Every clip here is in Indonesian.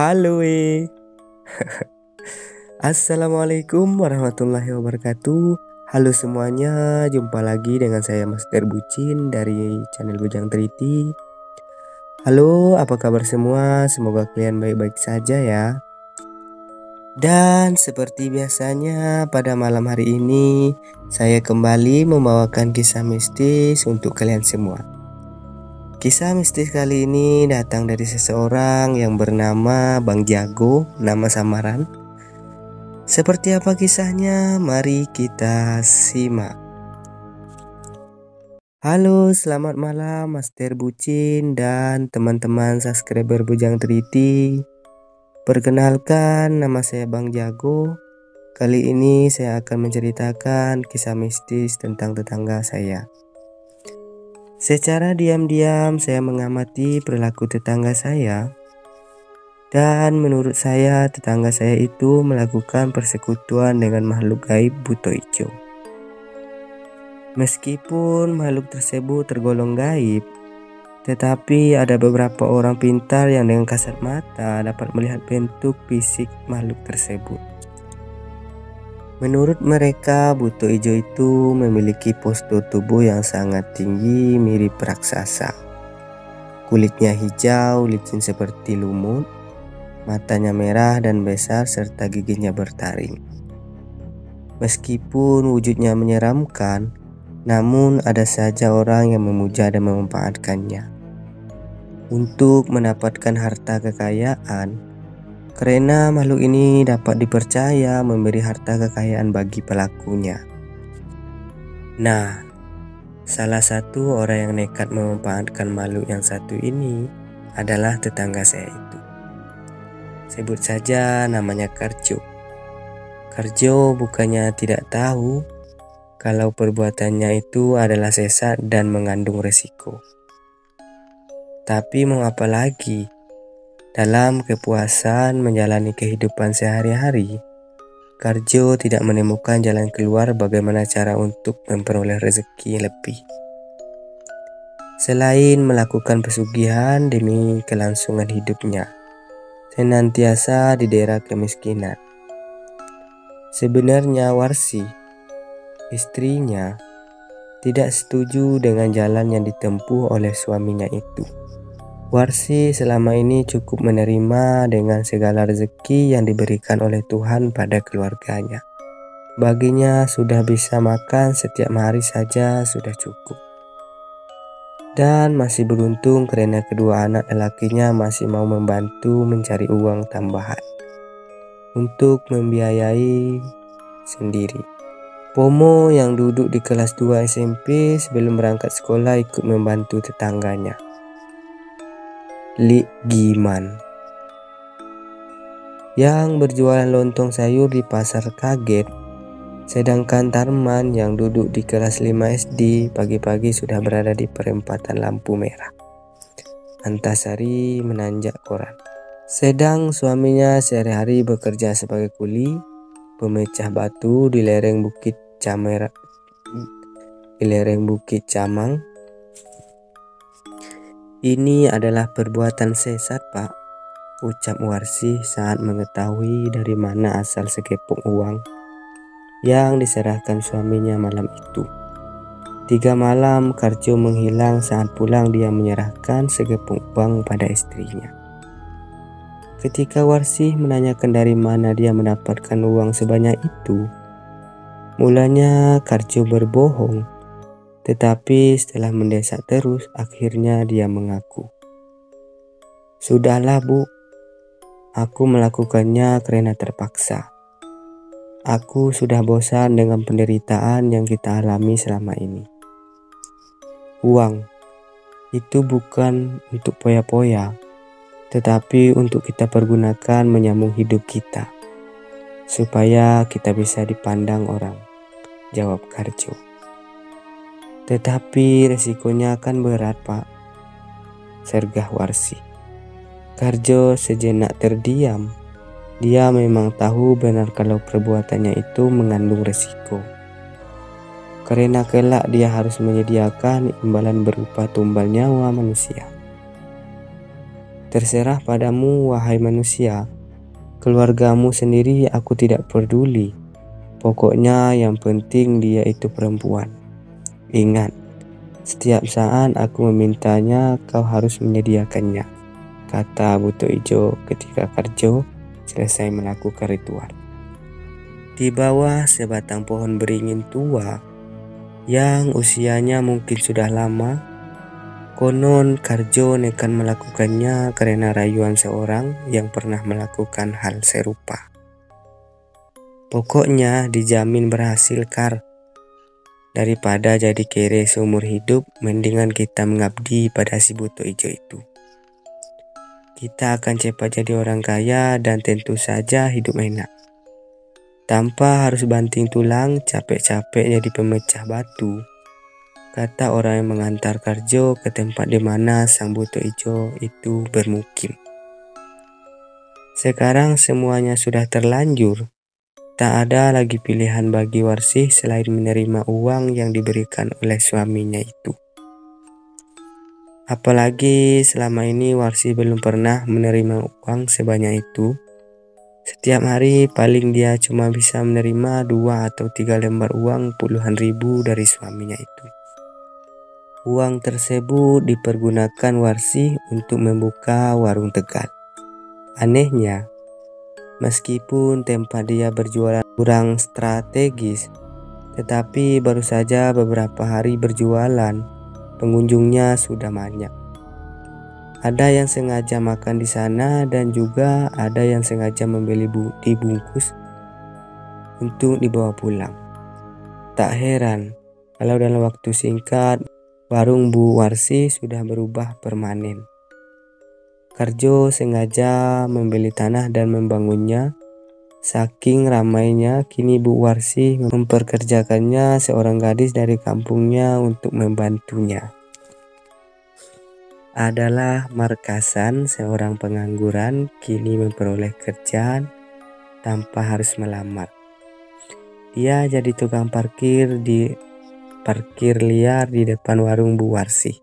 Halo, Assalamualaikum warahmatullahi wabarakatuh. Halo semuanya, jumpa lagi dengan saya Master Bucin dari channel Bujang Triti. Halo, apa kabar semua? Semoga kalian baik-baik saja ya. Dan seperti biasanya pada malam hari ini saya kembali membawakan kisah mistis untuk kalian semua. Kisah mistis kali ini datang dari seseorang yang bernama Bang Jago, nama samaran. Seperti apa kisahnya? Mari kita simak. Halo, selamat malam Master Bucin dan teman-teman subscriber Bujang Triti. Perkenalkan, nama saya Bang Jago. Kali ini saya akan menceritakan kisah mistis tentang tetangga saya. Secara diam-diam saya mengamati perilaku tetangga saya. Dan menurut saya tetangga saya itu melakukan persekutuan dengan makhluk gaib buto ijo. Meskipun makhluk tersebut tergolong gaib, tetapi ada beberapa orang pintar yang dengan kasat mata dapat melihat bentuk fisik makhluk tersebut. Menurut mereka, buto ijo itu memiliki postur tubuh yang sangat tinggi mirip raksasa. Kulitnya hijau licin seperti lumut, matanya merah dan besar serta giginya bertaring. Meskipun wujudnya menyeramkan, namun ada saja orang yang memuja dan memanfaatkannya untuk mendapatkan harta kekayaan. Karena makhluk ini dapat dipercaya memberi harta kekayaan bagi pelakunya. Nah, salah satu orang yang nekat memanfaatkan makhluk yang satu ini adalah tetangga saya itu. Sebut saja namanya Karjo. Karjo bukannya tidak tahu kalau perbuatannya itu adalah sesat dan mengandung resiko. Tapi mau apa lagi? Dalam kepuasan menjalani kehidupan sehari-hari, Karjo tidak menemukan jalan keluar bagaimana cara untuk memperoleh rezeki lebih. Selain melakukan pesugihan demi kelangsungan hidupnya, senantiasa didera kemiskinan. Sebenarnya Warsi, istrinya, tidak setuju dengan jalan yang ditempuh oleh suaminya itu. Warsi selama ini cukup menerima dengan segala rezeki yang diberikan oleh Tuhan pada keluarganya. Baginya sudah bisa makan setiap hari saja sudah cukup. Dan masih beruntung karena kedua anak lelakinya masih mau membantu mencari uang tambahan untuk membiayai sendiri. Pomo yang duduk di kelas 2 SMP sebelum berangkat sekolah ikut membantu tetangganya, Lik Giman, yang berjualan lontong sayur di pasar kaget. Sedangkan Tarman yang duduk di kelas 5 SD pagi-pagi sudah berada di perempatan lampu merah Antasari menanjak koran. Sedang suaminya sehari-hari bekerja sebagai kuli pemecah batu di lereng Bukit Camang. Ini adalah perbuatan sesat, Pak, ucap Warsi saat mengetahui dari mana asal sekepung uang yang diserahkan suaminya malam itu. 3 malam Karjo menghilang, saat pulang dia menyerahkan sekepung uang pada istrinya. Ketika Warsi menanyakan dari mana dia mendapatkan uang sebanyak itu, mulanya Karjo berbohong, tetapi setelah mendesak terus, akhirnya dia mengaku. Sudahlah Bu, aku melakukannya karena terpaksa. Aku sudah bosan dengan penderitaan yang kita alami selama ini. Uang itu bukan untuk poya-poya, tetapi untuk kita pergunakan menyambung hidup kita, supaya kita bisa dipandang orang, jawab Karjo. Tetapi resikonya akan berat, Pak, sergah Warsi. Karjo sejenak terdiam. Dia memang tahu benar kalau perbuatannya itu mengandung resiko. Karena kelak dia harus menyediakan imbalan berupa tumbal nyawa manusia. Terserah padamu, wahai manusia. Keluargamu sendiri aku tidak peduli. Pokoknya yang penting dia itu perempuan. Ingat, setiap saat aku memintanya, kau harus menyediakannya, kata Buto Ijo ketika Karjo selesai melakukan ritual. Di bawah sebatang pohon beringin tua yang usianya mungkin sudah lama, konon Karjo nekat melakukannya karena rayuan seorang yang pernah melakukan hal serupa. Pokoknya dijamin berhasil, Kar. Daripada jadi kere seumur hidup, mendingan kita mengabdi pada si Buto Ijo itu. Kita akan cepat jadi orang kaya dan tentu saja hidup enak. Tanpa harus banting tulang capek-capek jadi pemecah batu, kata orang yang mengantar Karjo ke tempat di mana sang Buto Ijo itu bermukim. Sekarang semuanya sudah terlanjur. Tak ada lagi pilihan bagi Warsih selain menerima uang yang diberikan oleh suaminya itu. Apalagi selama ini Warsih belum pernah menerima uang sebanyak itu. Setiap hari paling dia cuma bisa menerima 2 atau 3 lembar uang puluhan ribu dari suaminya itu. Uang tersebut dipergunakan Warsih untuk membuka warung Tegal. Anehnya, meskipun tempat dia berjualan kurang strategis, tetapi baru saja beberapa hari berjualan, pengunjungnya sudah banyak. Ada yang sengaja makan di sana dan juga ada yang sengaja membeli dibungkus untuk dibawa pulang. Tak heran kalau dalam waktu singkat warung Bu Warsih sudah berubah permanen. Karjo sengaja membeli tanah dan membangunnya. Saking ramainya, kini Bu Warsih memperkerjakannya seorang gadis dari kampungnya untuk membantunya. Adalah Markasan, seorang pengangguran, kini memperoleh kerjaan tanpa harus melamar. Dia jadi tukang parkir liar di depan warung Bu Warsih.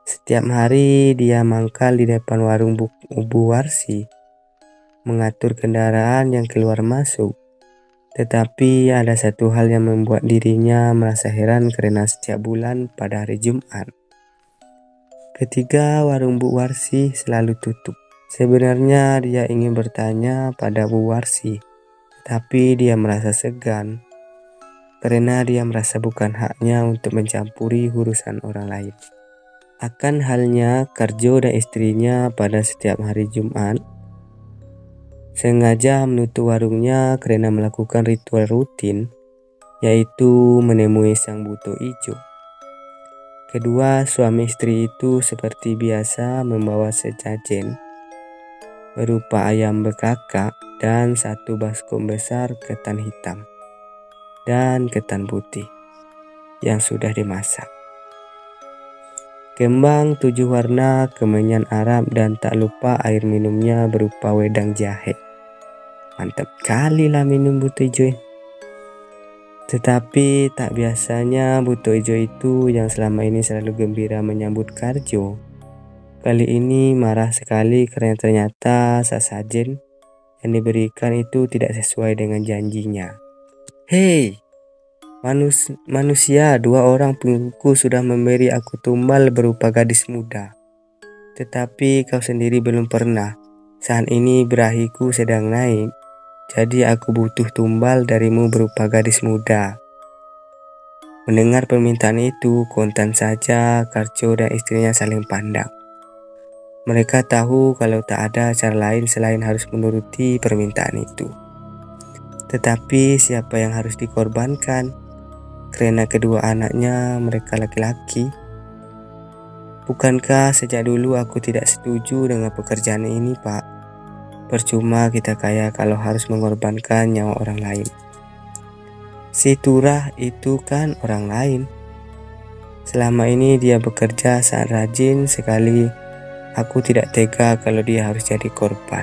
Setiap hari dia mangkal di depan warung Bu Warsih, mengatur kendaraan yang keluar masuk. Tetapi ada satu hal yang membuat dirinya merasa heran karena setiap bulan pada hari Jumat, ketiga warung Bu Warsih selalu tutup. Sebenarnya dia ingin bertanya pada Bu Warsih, tapi dia merasa segan karena dia merasa bukan haknya untuk mencampuri urusan orang lain. Akan halnya Karjo dan istrinya pada setiap hari Jumat sengaja menutup warungnya karena melakukan ritual rutin, yaitu menemui sang Buto Ijo. Kedua suami istri itu seperti biasa membawa sesajen berupa ayam bekakak dan 1 baskom besar ketan hitam dan ketan putih yang sudah dimasak, kembang 7 warna, kemenyan Arab, dan tak lupa air minumnya berupa wedang jahe. Mantap kali lah minum Buto Ijo. Tetapi tak biasanya Buto Ijo itu yang selama ini selalu gembira menyambut Karjo, kali ini marah sekali karena ternyata sesajen yang diberikan itu tidak sesuai dengan janjinya. Hei, manusia, 2 orang pengikutku sudah memberi aku tumbal berupa gadis muda. Tetapi kau sendiri belum pernah. Saat ini birahiku sedang naik. Jadi aku butuh tumbal darimu berupa gadis muda. Mendengar permintaan itu, kontan saja Karjo dan istrinya saling pandang. Mereka tahu kalau tak ada cara lain selain harus menuruti permintaan itu. Tetapi siapa yang harus dikorbankan? Karena kedua anaknya mereka laki-laki. Bukankah sejak dulu aku tidak setuju dengan pekerjaan ini, Pak? Percuma kita kaya kalau harus mengorbankan nyawa orang lain. Si Turah itu kan orang lain. Selama ini dia bekerja sangat rajin sekali. Aku tidak tega kalau dia harus jadi korban.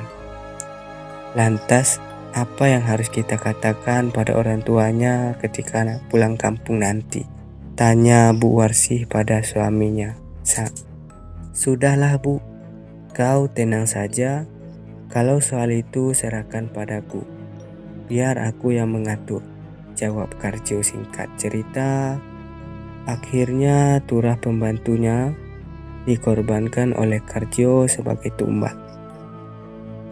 Lantas, apa yang harus kita katakan pada orang tuanya ketika pulang kampung nanti? Tanya Bu Warsih pada suaminya. Sudahlah Bu, Kau tenang saja, kalau soal itu serahkan padaku. Biar aku yang mengatur, jawab Karjo singkat cerita. Akhirnya Turah pembantunya dikorbankan oleh Karjo sebagai tumbal.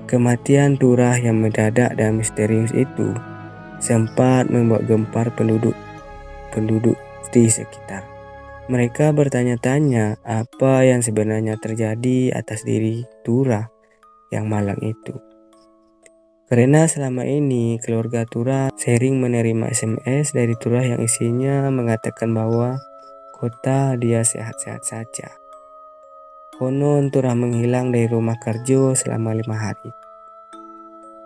Kematian Turah yang mendadak dan misterius itu sempat membuat gempar penduduk di sekitar. Mereka bertanya-tanya apa yang sebenarnya terjadi atas diri Turah yang malang itu. Karena selama ini keluarga Turah sering menerima SMS dari Turah yang isinya mengatakan bahwa kota dia sehat-sehat saja. Konon Turah menghilang dari rumah Karjo selama 5 hari.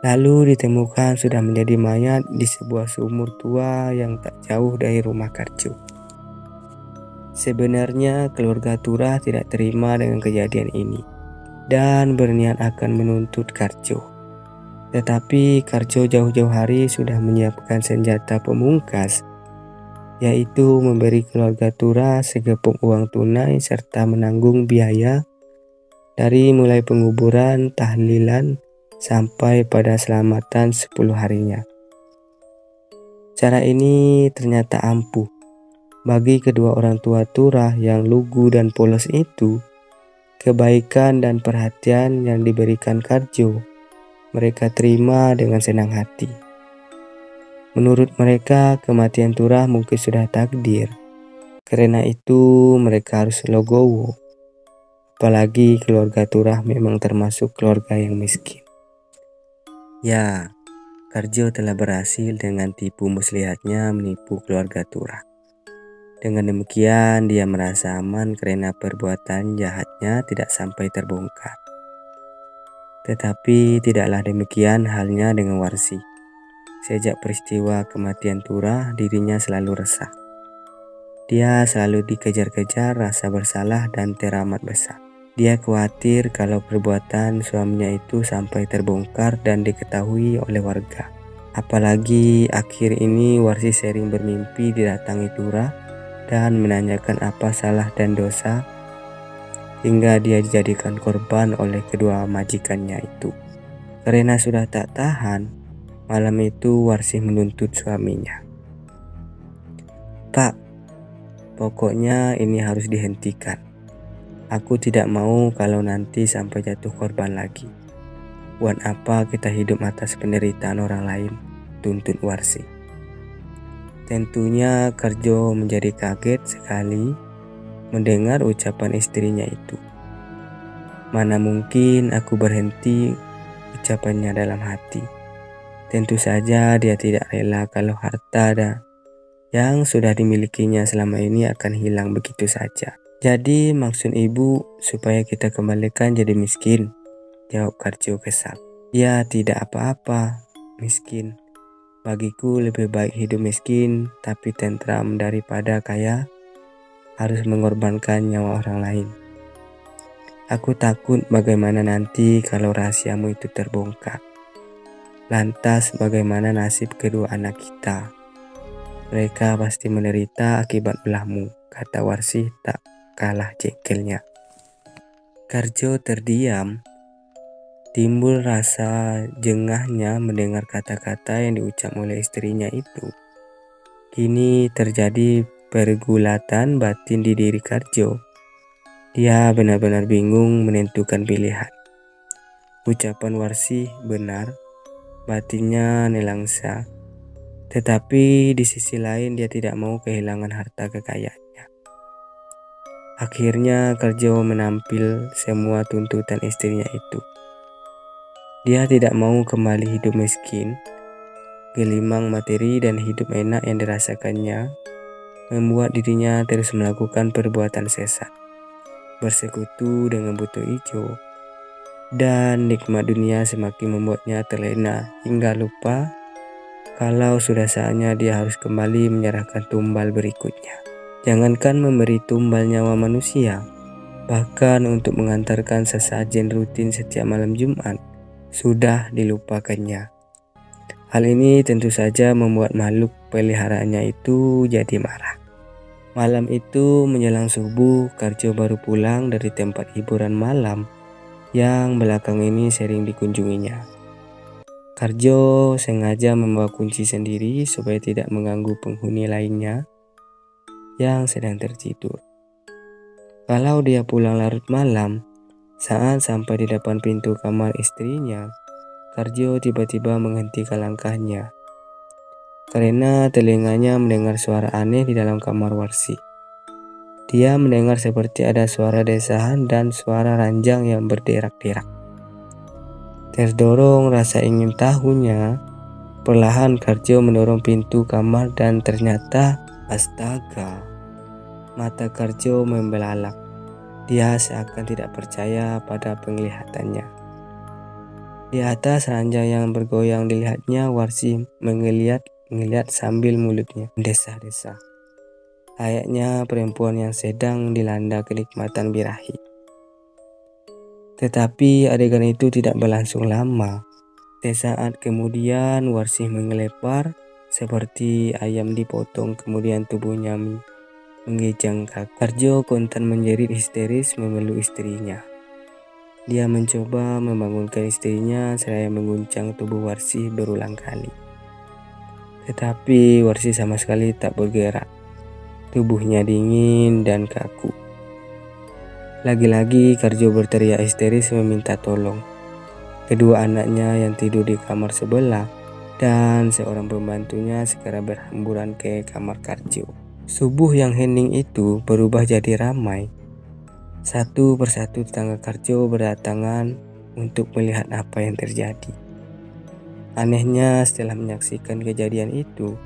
Lalu ditemukan sudah menjadi mayat di sebuah sumur tua yang tak jauh dari rumah Karjo. Sebenarnya keluarga Turah tidak terima dengan kejadian ini dan berniat akan menuntut Karjo. Tetapi Karjo jauh-jauh hari sudah menyiapkan senjata pemungkas, yaitu memberi keluarga Turah segepok uang tunai serta menanggung biaya dari mulai penguburan, tahlilan, sampai pada selamatan 10 harinya. Cara ini ternyata ampuh bagi kedua orang tua Turah yang lugu dan polos itu. Kebaikan dan perhatian yang diberikan Karjo mereka terima dengan senang hati. Menurut mereka, kematian Turah mungkin sudah takdir. Karena itu mereka harus legowo. Apalagi keluarga Turah memang termasuk keluarga yang miskin. Ya, Karjo telah berhasil dengan tipu muslihatnya menipu keluarga Turah. Dengan demikian dia merasa aman karena perbuatan jahatnya tidak sampai terbongkar. Tetapi tidaklah demikian halnya dengan Warsi. Sejak peristiwa kematian Turah, dirinya selalu resah. Dia selalu dikejar-kejar rasa bersalah dan teramat besar. Dia khawatir kalau perbuatan suaminya itu sampai terbongkar dan diketahui oleh warga. Apalagi akhir ini Warsi sering bermimpi didatangi Turah dan menanyakan apa salah dan dosa hingga dia dijadikan korban oleh kedua majikannya itu. Karena sudah tak tahan, malam itu Warsi menuntut suaminya. "Pak, pokoknya ini harus dihentikan. Aku tidak mau kalau nanti sampai jatuh korban lagi. Buat apa kita hidup atas penderitaan orang lain?" tuntut Warsi. Tentunya Karjo menjadi kaget sekali mendengar ucapan istrinya itu. "Mana mungkin aku berhenti," ucapannya dalam hati. Tentu saja dia tidak rela kalau harta yang sudah dimilikinya selama ini akan hilang begitu saja. "Jadi maksud ibu supaya kita kembalikan jadi miskin?" jawab Karjo kesal. "Ya tidak apa-apa, miskin. Bagiku lebih baik hidup miskin tapi tentram daripada kaya harus mengorbankan nyawa orang lain. Aku takut bagaimana nanti kalau rahasiamu itu terbongkar. Lantas bagaimana nasib kedua anak kita? Mereka pasti menderita akibat ulahmu," kata Warsi tak kalah jengkelnya. Karjo terdiam. Timbul rasa jengahnya mendengar kata-kata yang diucap oleh istrinya itu. Kini terjadi pergulatan batin di diri Karjo. Dia benar-benar bingung menentukan pilihan. Ucapan Warsi benar, batinnya nelangsa. Tetapi di sisi lain dia tidak mau kehilangan harta kekayaannya. Akhirnya Karjo menampil semua tuntutan istrinya itu. Dia tidak mau kembali hidup miskin. Gelimang materi dan hidup enak yang dirasakannya membuat dirinya terus melakukan perbuatan sesat, bersekutu dengan buto ijo, dan nikmat dunia semakin membuatnya terlena hingga lupa kalau sudah saatnya dia harus kembali menyerahkan tumbal berikutnya. Jangankan memberi tumbal nyawa manusia, bahkan untuk mengantarkan sesajen rutin setiap malam Jumat sudah dilupakannya. Hal ini tentu saja membuat makhluk peliharaannya itu jadi marah. Malam itu menjelang subuh, Karjo baru pulang dari tempat hiburan malam yang belakang ini sering dikunjunginya. Karjo sengaja membawa kunci sendiri supaya tidak mengganggu penghuni lainnya yang sedang tertidur. Kalau dia pulang larut malam, saat sampai di depan pintu kamar istrinya, Karjo tiba-tiba menghentikan langkahnya karena telinganya mendengar suara aneh di dalam kamar Warsi. Dia mendengar seperti ada suara desahan dan suara ranjang yang berderak-derak. Terdorong rasa ingin tahunya, perlahan Karjo mendorong pintu kamar dan ternyata, astaga, mata Karjo membelalak. Dia seakan tidak percaya pada penglihatannya. Di atas ranjang yang bergoyang dilihatnya, Warsi melihat sambil mulutnya mendesah-desah. Layaknya perempuan yang sedang dilanda kenikmatan birahi. Tetapi adegan itu tidak berlangsung lama. Sesaat kemudian Warsi mengelepar seperti ayam dipotong, kemudian tubuhnya menggejang kaki. Karjo kontan menjerit histeris memeluk istrinya. Dia mencoba membangunkan istrinya seraya mengguncang tubuh Warsi berulang kali. Tetapi Warsi sama sekali tak bergerak. Tubuhnya dingin dan kaku. Lagi-lagi Karjo berteriak histeris meminta tolong. Kedua anaknya yang tidur di kamar sebelah dan seorang pembantunya segera berhamburan ke kamar Karjo. Subuh yang hening itu berubah jadi ramai. Satu persatu tetangga Karjo berdatangan untuk melihat apa yang terjadi. Anehnya, setelah menyaksikan kejadian itu,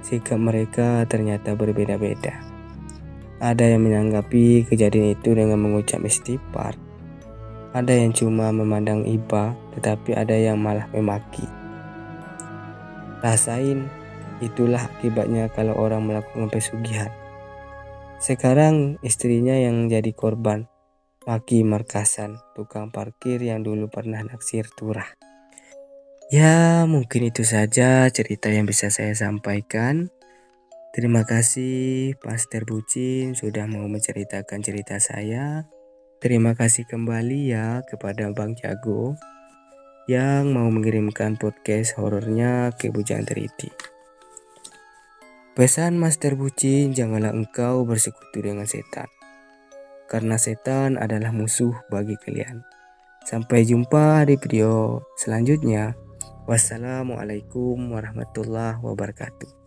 sikap mereka ternyata berbeda-beda. Ada yang menanggapi kejadian itu dengan mengucap istighfar. Ada yang cuma memandang iba, tetapi ada yang malah memaki. Rasain, itulah akibatnya kalau orang melakukan pesugihan. Sekarang istrinya yang jadi korban, maki Markasan, tukang parkir yang dulu pernah naksir Turah. Ya, mungkin itu saja cerita yang bisa saya sampaikan. Terima kasih Pastor Bucin sudah mau menceritakan cerita saya. Terima kasih kembali ya kepada Bang Jago yang mau mengirimkan podcast horornya ke Bujang Teriti. Pesan Master Bucin, janganlah engkau bersekutu dengan setan, karena setan adalah musuh bagi kalian. Sampai jumpa di video selanjutnya. Wassalamualaikum warahmatullahi wabarakatuh.